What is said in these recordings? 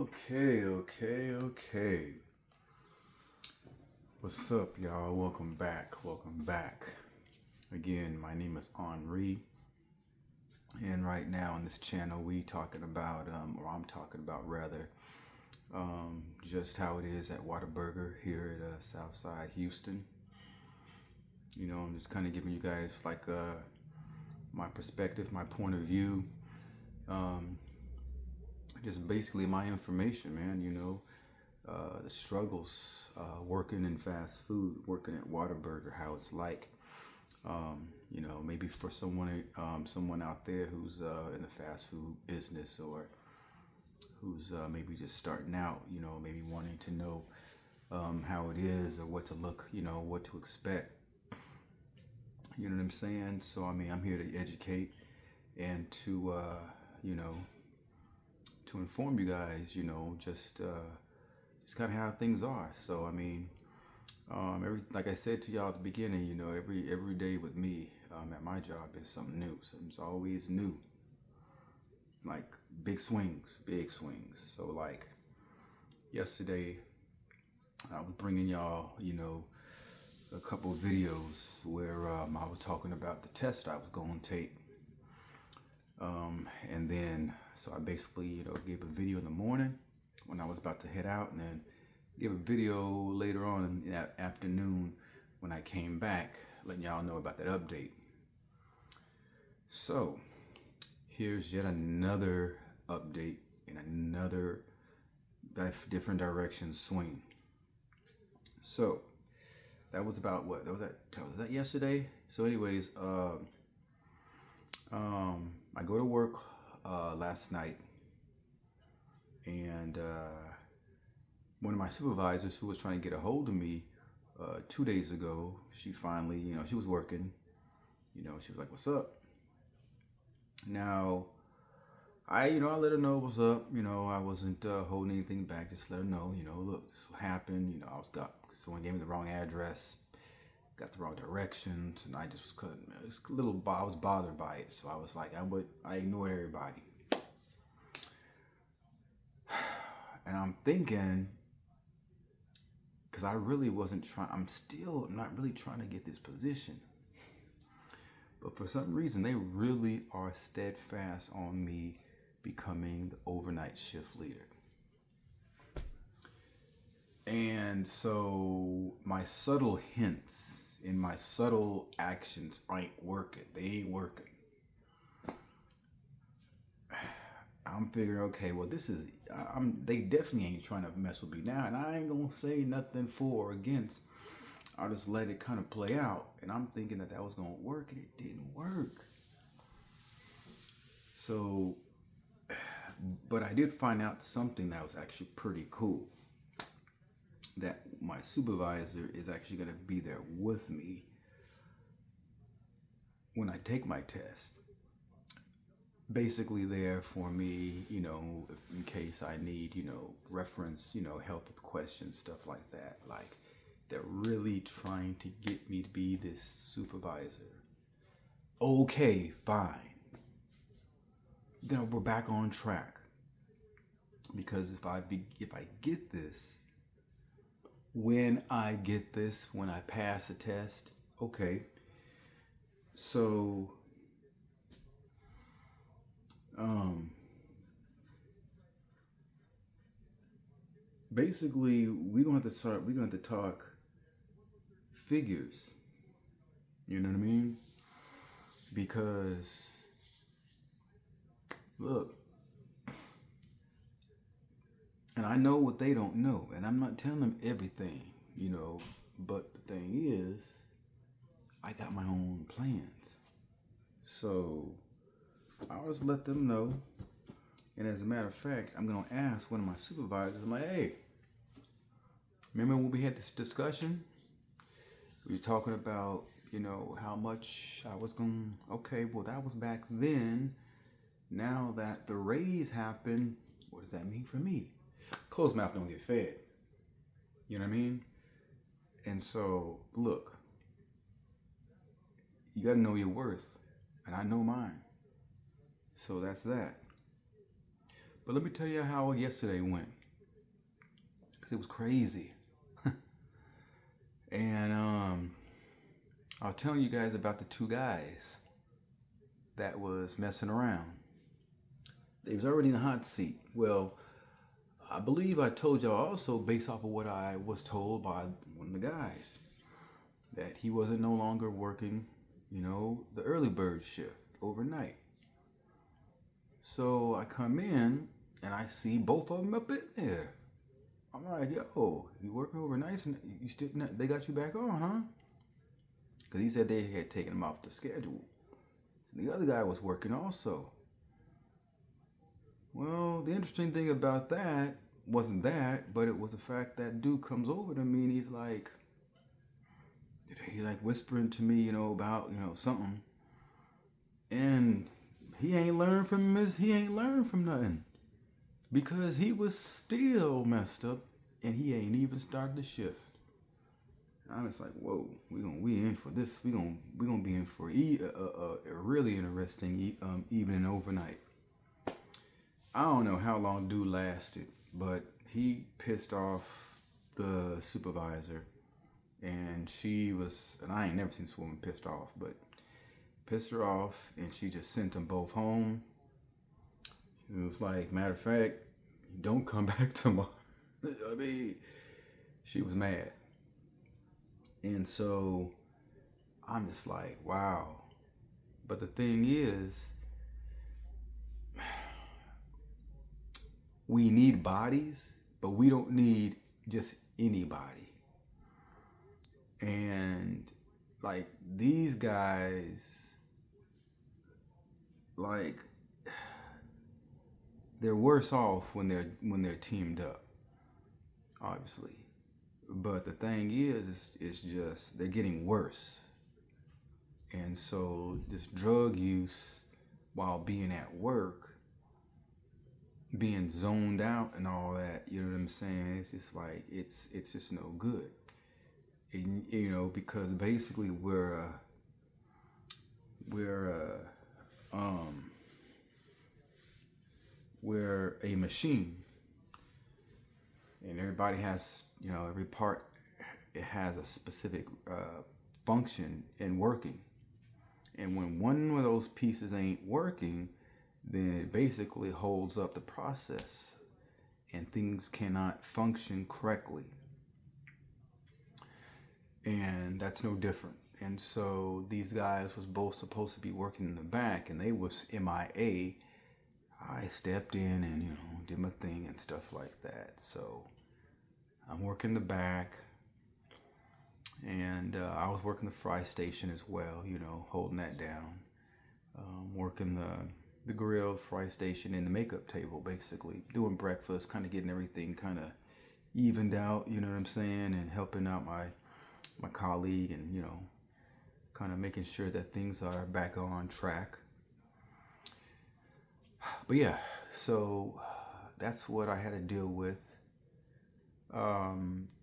Okay. What's up, y'all? Welcome back. Again, my name is Henri, and right now on this channel, we talking about, or I'm talking about rather, just how it is at Whataburger here at Southside Houston. You know, I'm just kind of giving you guys like my perspective, my point of view, just basically my information, man. You know, the struggles working in fast food, working at Whataburger, how it's like. You know, maybe for someone out there who's in the fast food business, or who's maybe just starting out. You know, maybe wanting to know how it is, or what to look. You know, what to expect. You know what I'm saying? So I mean, I'm here to educate and to you know, to inform you guys. You know, just kind of how things are. So I mean, like I said to y'all at the beginning, you know, every day with me at my job is something new. Something's always new. Like big swings. So like yesterday, I was bringing y'all, you know, a couple of videos where I was talking about the test I was going to take. And then, so I basically, you know, gave a video in the morning when I was about to head out, and then give a video later on in that afternoon when I came back, letting y'all know about that update. So here's yet another update in another different direction swing. So that was about what? Was that yesterday? So anyways, I go to work last night, and one of my supervisors who was trying to get a hold of me 2 days ago, she finally, you know, she was working, you know, she was like, "What's up?" Now, I let her know what's up. You know, I wasn't holding anything back. Just let her know, you know, look, this happened. You know, someone gave me the wrong address, got the wrong directions, and I just was I was bothered by it. So I was like, I ignored everybody. And I'm thinking, because I really wasn't trying, I'm not really trying to get this position. But for some reason, they really are steadfast on me becoming the overnight shift leader. And so my subtle hints and my subtle actions ain't working. They ain't working. I'm figuring, okay, well, they definitely ain't trying to mess with me now, and I ain't gonna say nothing for or against. I'll just let it kind of play out. And I'm thinking that was gonna work, and it didn't work. So, but I did find out something that was actually pretty cool. That my supervisor is actually gonna be there with me when I take my test. Basically there for me, you know, in case I need, you know, reference, you know, help with questions, stuff like that. Like, they're really trying to get me to be this supervisor. Okay, fine. Then we're back on track. Because if I get this, when I pass the test, okay. So basically we're going to talk figures. You know what I mean? Because look, and I know what they don't know, and I'm not telling them everything, you know, but the thing is, I got my own plans. So I'll just let them know. And as a matter of fact, I'm going to ask one of my supervisors, I'm like, hey, remember when we had this discussion? We were talking about, you know, how much I was going to, okay, well, that was back then. Now that the raise happened, what does that mean for me? Closed mouth don't get fed. You know what I mean? And so, look, you got to know your worth. And I know mine. So that's that. But let me tell you how yesterday went, because it was crazy. And I was telling you guys about the two guys that was messing around. They was already in the hot seat. Well, I believe I told y'all also, based off of what I was told by one of the guys, that he wasn't no longer working, the early bird shift overnight. So I come in and I see both of them up in there. I'm like, yo, you working overnight? And you still they got you back on, huh? Because he said they had taken him off the schedule. The other guy was working also. Well, the interesting thing about that wasn't that, but it was the fact that dude comes over to me and he's like whispering to me, about, something. And he ain't learned from nothing. Because he was still messed up and he ain't even started the shift. I'm just like, whoa, we in for this. We gonna be in for a really interesting evening overnight. I don't know how long dude lasted, but he pissed off the supervisor, and I ain't never seen this woman pissed off, but pissed her off, and she just sent them both home. It was like, matter of fact, don't come back tomorrow. I mean, she was mad. And so I'm just like, wow. But the thing is, we need bodies, but we don't need just anybody. And like these guys, like, they're worse off when they're teamed up, obviously. But the thing is, it's just they're getting worse. And so this drug use while being at work, being zoned out and all that, you know what I'm saying? It's just like it's just no good. And, because basically we're a machine, and everybody has, every part, it has a specific function in working. And when one of those pieces ain't working, then it basically holds up the process and things cannot function correctly. And that's no different. And so these guys was both supposed to be working in the back, and they was MIA. I stepped in and, did my thing and stuff like that. So I'm working the back, and I was working the fry station as well, holding that down. Working the grill, fry station, and the makeup table, basically. Doing breakfast, kind of getting everything kind of evened out, you know what I'm saying? And helping out my colleague and, kind of making sure that things are back on track. But yeah, so that's what I had to deal with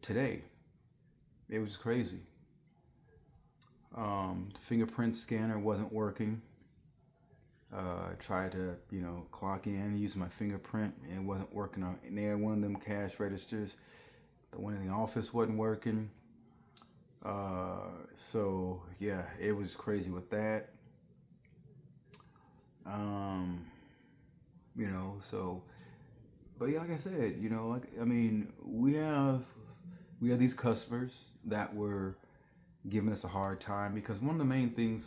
today. It was crazy. The fingerprint scanner wasn't working. I tried to, clock in, use my fingerprint, and it wasn't working on there. One of them cash registers, the one in the office wasn't working. So yeah, it was crazy with that. So, but yeah, like I said, we have these customers that were giving us a hard time, because one of the things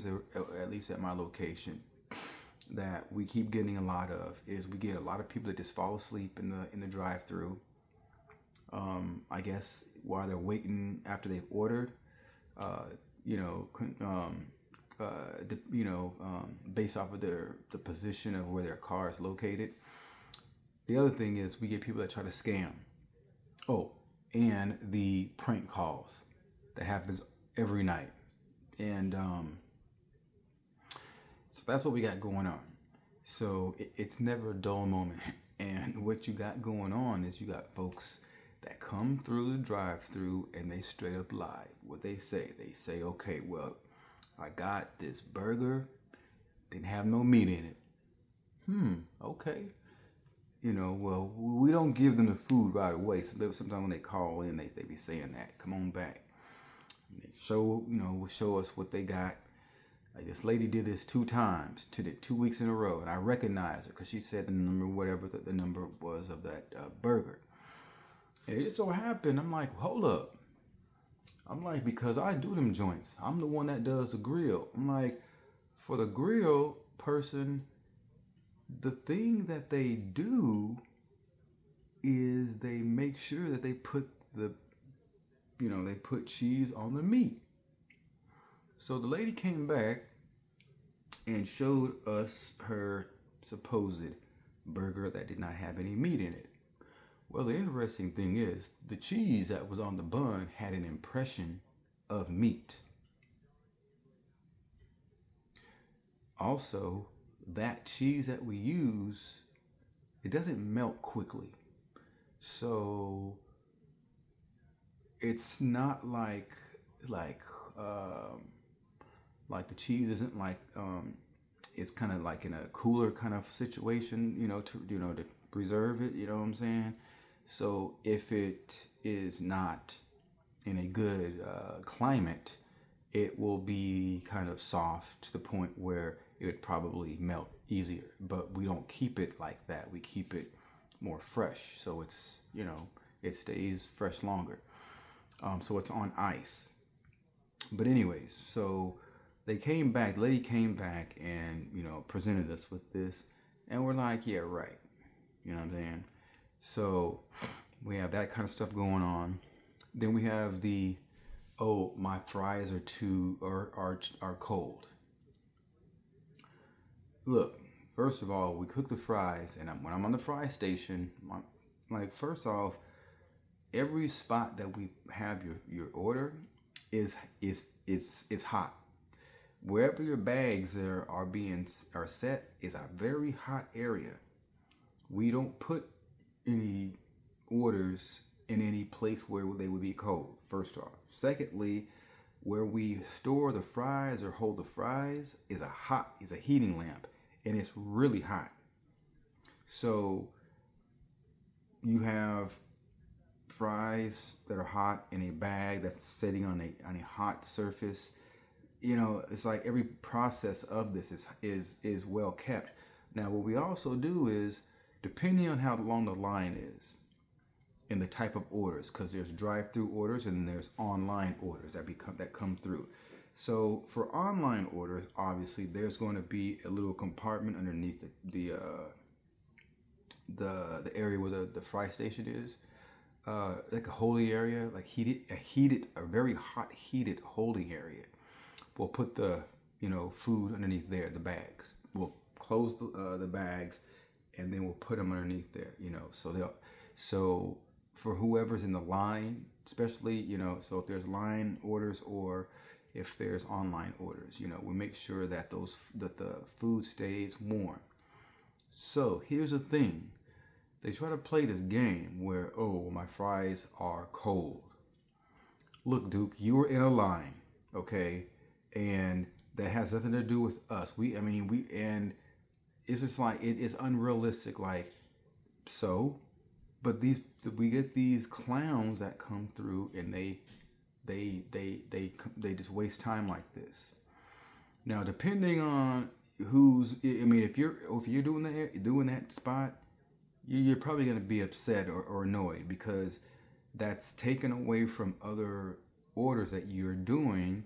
that, at least at my location, that we keep getting a lot of is we get a lot of people that just fall asleep in the drive-through. I guess while they're waiting after they've ordered, based off of the position of where their car is located. The other thing is we get people that try to scam. Oh, and the prank calls that happens every night. And so that's what we got going on. So it's never a dull moment. And what you got going on is you got folks that come through the drive-through and they straight up lie. What they say, okay, well, I got this burger, didn't have no meat in it. Okay. well, we don't give them the food right away. So sometimes when they call in, they be saying that, come on back. And they show us what they got. Like this lady did this 2 times, 2 weeks in a row, and I recognized her because she said the number, whatever the number was of that burger. And it just so happened, I'm like, hold up. I'm like, because I do them joints. I'm the one that does the grill. I'm like, for the grill person, the thing that they do is they make sure that they put they put cheese on the meat. So the lady came back and showed us her supposed burger that did not have any meat in it. Well, the interesting thing is the cheese that was on the bun had an impression of meat. Also, that cheese that we use, it doesn't melt quickly. So it's not like the cheese isn't like it's kind of like in a cooler kind of situation, to preserve it. You know what I'm saying? So if it is not in a good climate, it will be kind of soft to the point where it would probably melt easier. But we don't keep it like that. We keep it more fresh, so it's it stays fresh longer. So it's on ice. But anyways, so the lady came back and presented us with this, and we're like, yeah, right. You know what I'm saying? So we have that kind of stuff going on. Then we have my fries are cold. Look, first of all, we cook the fries, and when I'm on the fry station, first off, every spot that we have your order is hot. Wherever your bags are set is a very hot area. We don't put any orders in any place where they would be cold, first off. Secondly, where we store the fries or hold the fries is a heating lamp, and it's really hot. So you have fries that are hot in a bag that's sitting on a hot surface. It's like every process of this is well kept. Now, what we also do is, depending on how long the line is and the type of orders, because there's drive-through orders and there's online orders that come through. So for online orders, obviously there's going to be a little compartment underneath the area where the fry station is, like a holding area, like a very hot heated holding area. We'll put the food underneath there, the bags. We'll close the bags, and then we'll put them underneath there. So for whoever's in the line, especially so if there's line orders or if there's online orders, we make sure that the food stays warm. So here's the thing. They try to play this game where, my fries are cold. Look, Duke, you were in a line, okay? And that has nothing to do with us. And it's just like, it is unrealistic. Like, but we get these clowns that come through and they just waste time like this. Now, depending on if you're doing that spot, you're probably going to be upset or annoyed, because that's taken away from other orders that you're doing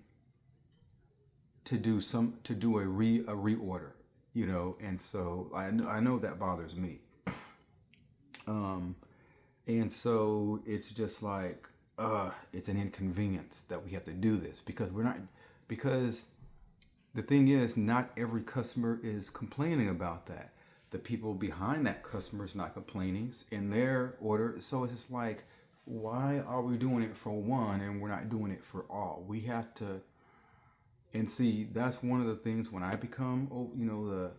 to do a reorder, and so I know that bothers me. And so it's just like it's an inconvenience that we have to do this, because the thing is, not every customer is complaining about that. The people behind that customer is not complaining in their order. So it's just like, why are we doing it for one and we're not doing it for all? We have to, and see, that's one of the things when I become, the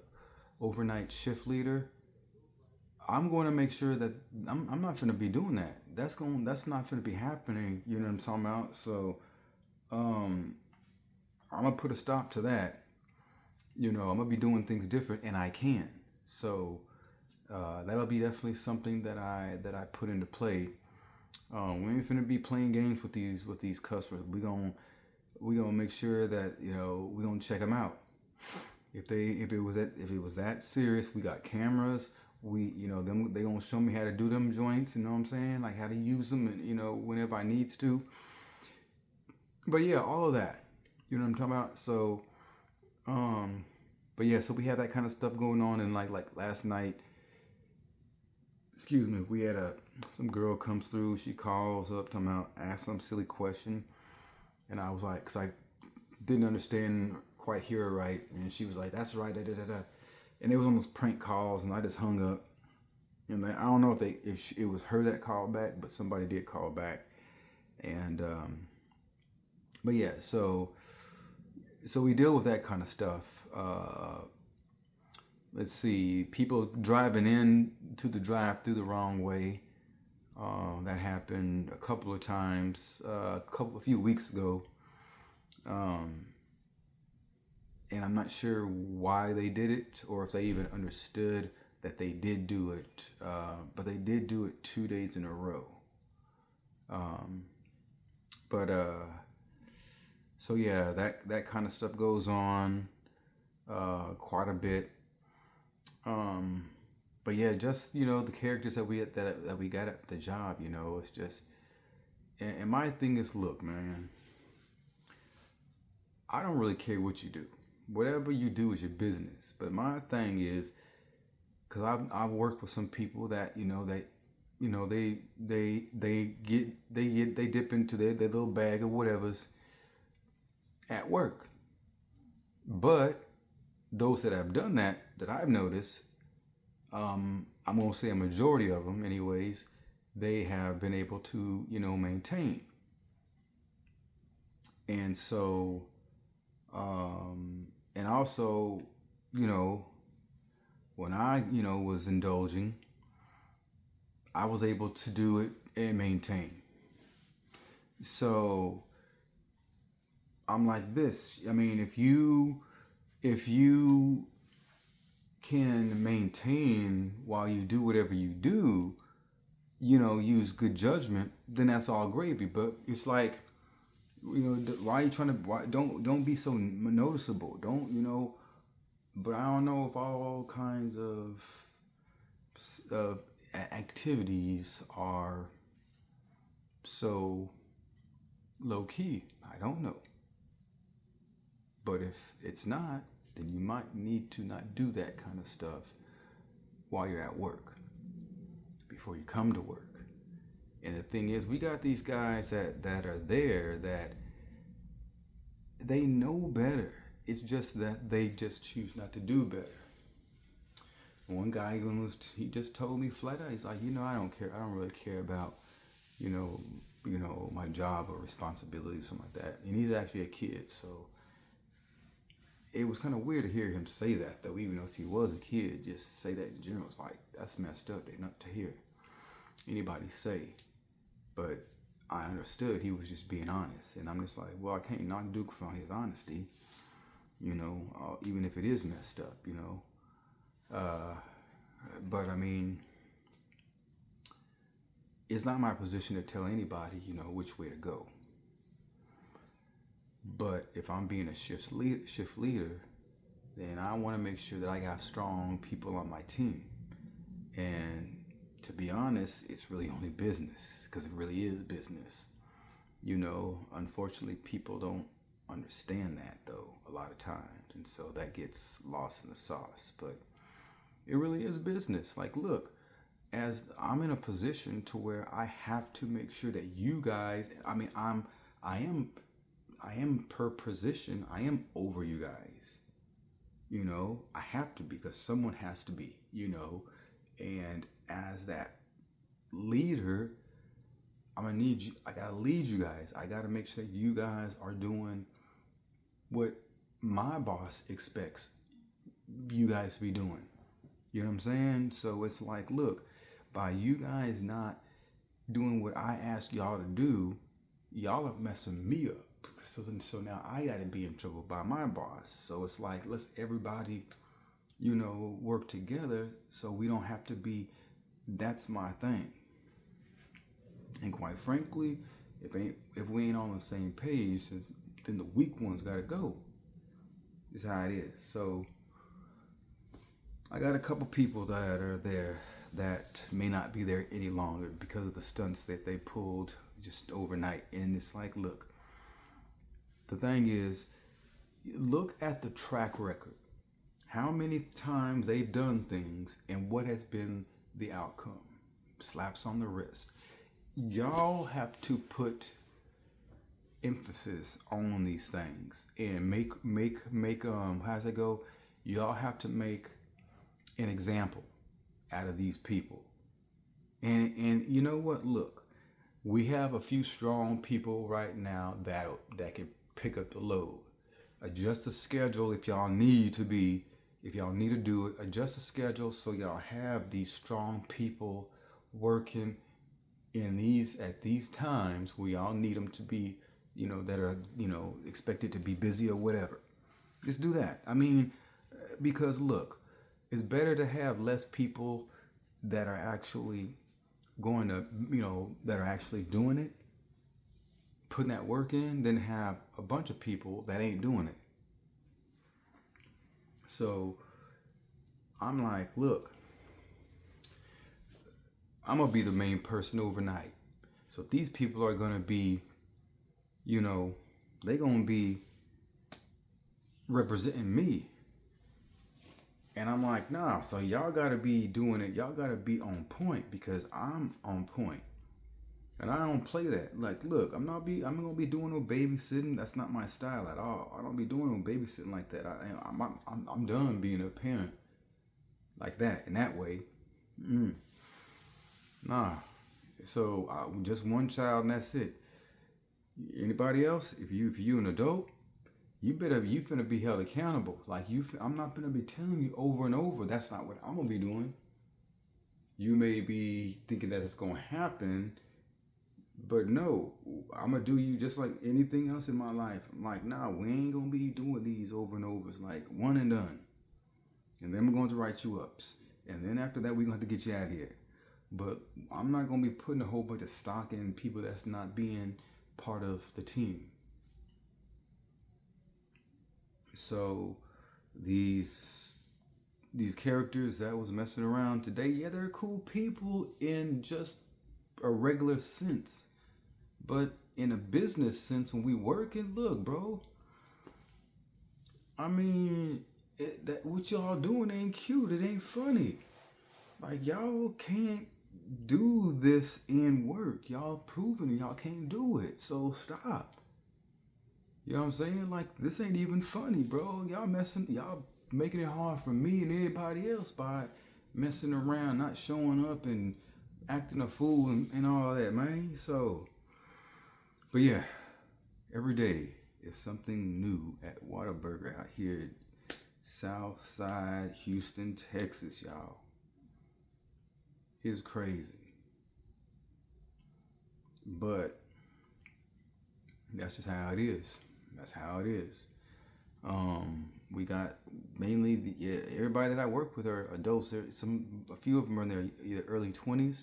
overnight shift leader, I'm going to make sure that I'm not going to be doing that. That's not going to be happening. You know what I'm talking about? So, I'm going to put a stop to that. I'm going to be doing things different, and I can. So That'll be definitely something that I put into play. We ain't finna be playing games with these customers. We gonna make sure that we gonna check them out. If it was that serious, we got cameras. Them they gonna show me how to do them joints. You know what I'm saying? Like how to use them, and whenever I needs to. But yeah, all of that. You know what I'm talking about? So, but yeah, so we had that kind of stuff going on, and like last night, excuse me, we had some girl comes through. She calls up, talking about ask some silly question, and I was like, cause I didn't understand quite hear her right, and she was like, "That's right, da da da da," and it was on those prank calls, and I just hung up. And I don't know if it was her that called back, but somebody did call back, and but yeah, so we deal with that kind of stuff. Let's see, people driving in to the drive-through the wrong way. That happened a couple of times, a few weeks ago, and I'm not sure why they did it or if they even understood that they did do it. But they did do it 2 days in a row. But so yeah, that kind of stuff goes on quite a bit. But yeah, just the characters that we got at the job, it's just. And my thing is, look, man, I don't really care what you do. Whatever you do is your business. But my thing is, because I've worked with some people that they dip into their little bag of whatever's at work. But those that have done that I've noticed, I'm gonna say a majority of them, anyways, they have been able to maintain. And so, and also, when I was indulging, I was able to do it and maintain. So I'm like this. I mean, if you can maintain while you do whatever you do, use good judgment, then that's all gravy. But it's like, why are you trying to? Why don't be so noticeable? Don't. But I don't know if all kinds of activities are so low key. I don't know. But if it's not, then you might need to not do that kind of stuff while you're at work, before you come to work. And the thing is, we got these guys that are there that they know better. It's just that they just choose not to do better. One guy he just told me flat out, he's like, I don't care. I don't really care about, my job or responsibility or something like that. And he's actually a kid, so it was kind of weird to hear him say that, though. Even if he was a kid, just say that in general, it's like, that's messed up. They're not to hear anybody say. But I understood he was just being honest, and I'm just like, well, I can't knock Duke for his honesty, even if it is messed up, But I mean, it's not my position to tell anybody, which way to go. But if I'm being a shift leader, then I want to make sure that I got strong people on my team. And to be honest, it's really only business, because it really is business. Unfortunately, people don't understand that, though, a lot of times. And so that gets lost in the sauce. But it really is business. Like, look, as I'm in a position to where I have to make sure that you guys, I am per position, I am over you guys. I have to be, because someone has to be, and as that leader, I gotta lead you guys. I gotta make sure that you guys are doing what my boss expects you guys to be doing. You know what I'm saying? So it's like, look, by you guys not doing what I ask y'all to do, y'all are messing me up. So now I gotta be in trouble by my boss. So it's like, let's everybody work together so we don't have to be. That's my thing. And quite frankly, if we ain't on the same page, then the weak ones gotta go. Is how it is. So I got a couple people that are there that may not be there any longer because of the stunts that they pulled just overnight. And it's like, look, the thing is, look at the track record. How many times they've done things and what has been the outcome? Slaps on the wrist. Y'all have to put emphasis on these things and make how's it go? Y'all have to make an example out of these people. And you know what? Look, we have a few strong people right now that can pick up the load. Adjust the schedule if y'all need to do it. Adjust the schedule so y'all have these strong people working at these times where y'all need them to be, that are, expected to be busy or whatever. Just do that. I mean, because look, it's better to have less people that are actually going to, that are actually doing it, putting that work in, than have a bunch of people that ain't doing it. So I'm like, look, I'm going to be the main person overnight. So these people are going to be, they're going to be representing me. And I'm like, nah, so y'all got to be doing it. Y'all got to be on point because I'm on point. And I don't play that. Like, look, I'm not going to be doing no babysitting. That's not my style at all. I don't be doing no babysitting like that. I'm done being a parent like that, in that way. Nah. So just one child and that's it. Anybody else? If you an adult, you finna be held accountable. Like I'm not gonna be telling you over and over. That's not what I'm gonna be doing. You may be thinking that it's gonna happen, but no, I'm gonna do you just like anything else in my life. I'm like, nah, we ain't gonna be doing these over and over. It's like one and done. And then we're going to write you ups. And then after that, we're going to have to get you out of here. But I'm not going to be putting a whole bunch of stock in people that's not being part of the team. So these characters that was messing around today, yeah, they're cool people in just a regular sense. But in a business sense, when we working, look, bro, I mean, that what y'all doing ain't cute. It ain't funny. Like, y'all can't do this in work. Y'all proving y'all can't do it. So stop. You know what I'm saying? Like, this ain't even funny, bro. Y'all making it hard for me and everybody else by messing around, not showing up and acting a fool and all that, man. So, but yeah, every day is something new at Whataburger out here, Southside, Houston, Texas, y'all. It's crazy. But that's just how it is. That's how it is. We got mainly everybody that I work with are adults. A few of them are in their either early 20s.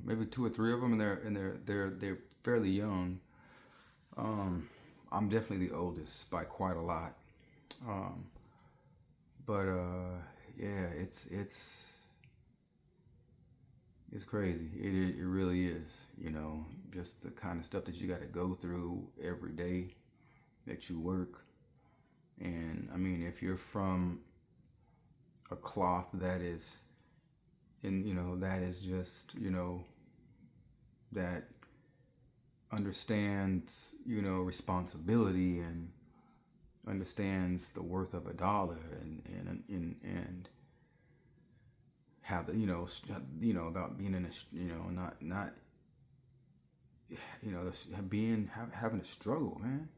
Maybe 2 or 3 of them, and they're fairly young. I'm definitely the oldest by quite a lot. But yeah, it's crazy. It really is. Just the kind of stuff that you got to go through every day that you work. And I mean, if you're from a cloth that is that is just, that understands, responsibility and understands the worth of $1 and how the, about being in a, not having a struggle, man.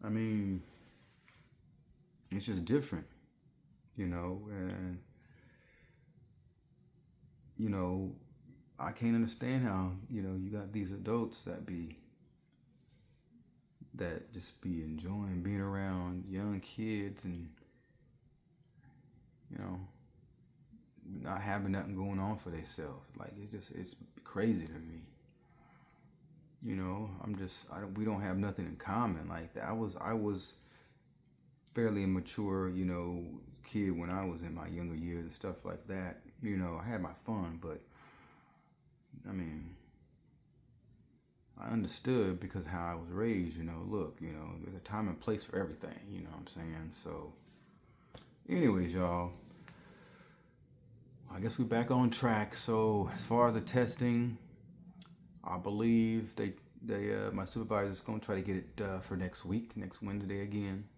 I mean, it's just different, and I can't understand how, you got these adults that be that just be enjoying being around young kids and, you know, not having nothing going on for themselves. Like, it's crazy to me. You know, we don't have nothing in common like that. I was fairly immature, you know, kid when I was in my younger years and stuff like that. You know, I had my fun, but I mean, I understood because how I was raised, you know, look, you know, there's a time and place for everything, you know what I'm saying? So anyways, y'all, I guess we're back on track. So as far as the testing, I believe my supervisor's gonna try to get it for next week, next Wednesday again.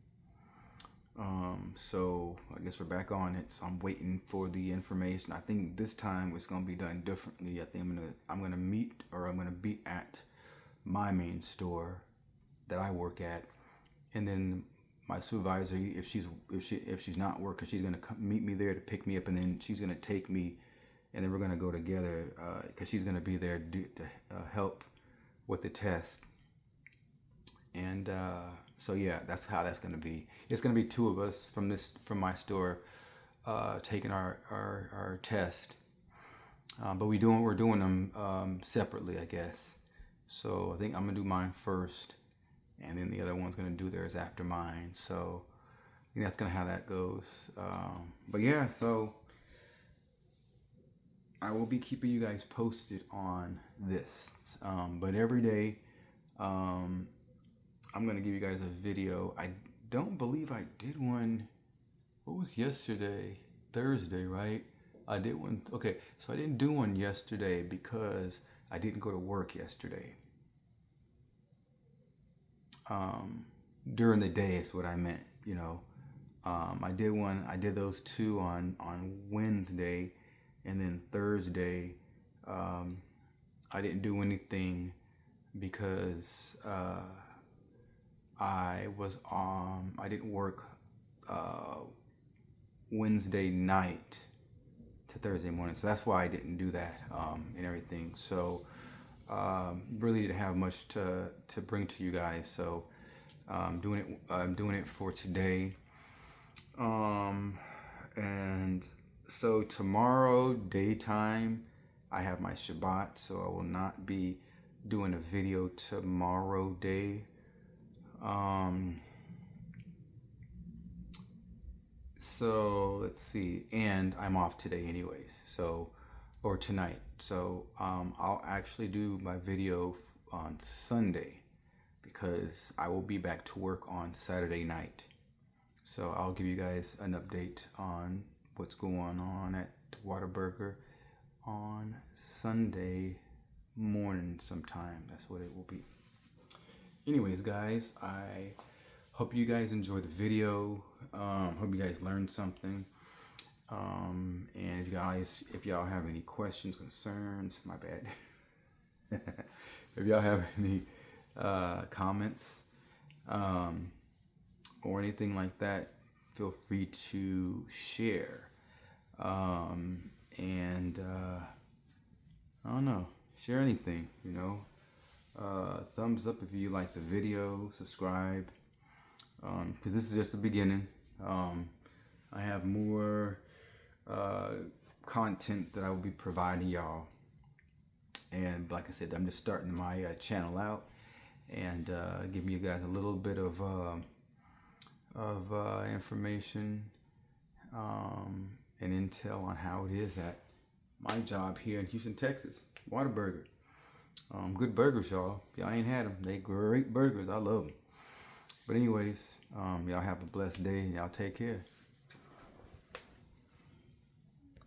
So I guess we're back on it. So I'm waiting for the information. I think this time it's gonna be done differently. I think I'm gonna be at my main store that I work at, and then my supervisor, if she's not working, she's gonna meet me there to pick me up, and then she's gonna take me, and then we're gonna go together because she's gonna be there to help with the test. And so yeah, that's how that's gonna be. It's gonna be two of us from my store taking our test, but we're doing them separately, I guess. So I think I'm gonna do mine first, and then the other one's gonna do theirs after mine. So I think that's gonna how that goes. But yeah, so I will be keeping you guys posted on this. But every day, I'm gonna give you guys a video. I don't believe I did one. What was yesterday? Thursday, right? I did one. Okay, so I didn't do one yesterday because I didn't go to work yesterday. During the day is what I meant, you know. I did those two on Wednesday, and then Thursday, I didn't do anything because I didn't work Wednesday night to Thursday morning, so that's why I didn't do that and everything. So really didn't have much to bring to you guys. So I'm doing it for today. And so tomorrow daytime I have my Shabbat, so I will not be doing a video tomorrow day. So let's see, and I'm off today anyways, so, or tonight. So I'll actually do my video on Sunday because I will be back to work on Saturday night. So I'll give you guys an update on what's going on at Whataburger on Sunday morning sometime. That's what it will be. Anyways, guys, I hope you guys enjoyed the video. Hope you guys learned something. And if y'all have any questions, concerns, my bad. If y'all have any comments or anything like that, feel free to share. And I don't know, share anything, you know. Thumbs up if you like the video, subscribe, because this is just the beginning. I have more content that I will be providing y'all, and like I said, I'm just starting my channel out and giving you guys a little bit of information and intel on how it is at my job here in Houston, Texas, Whataburger. Good burgers, y'all. Y'all ain't had them. They great burgers. I love them. But anyways, y'all have a blessed day and y'all take care.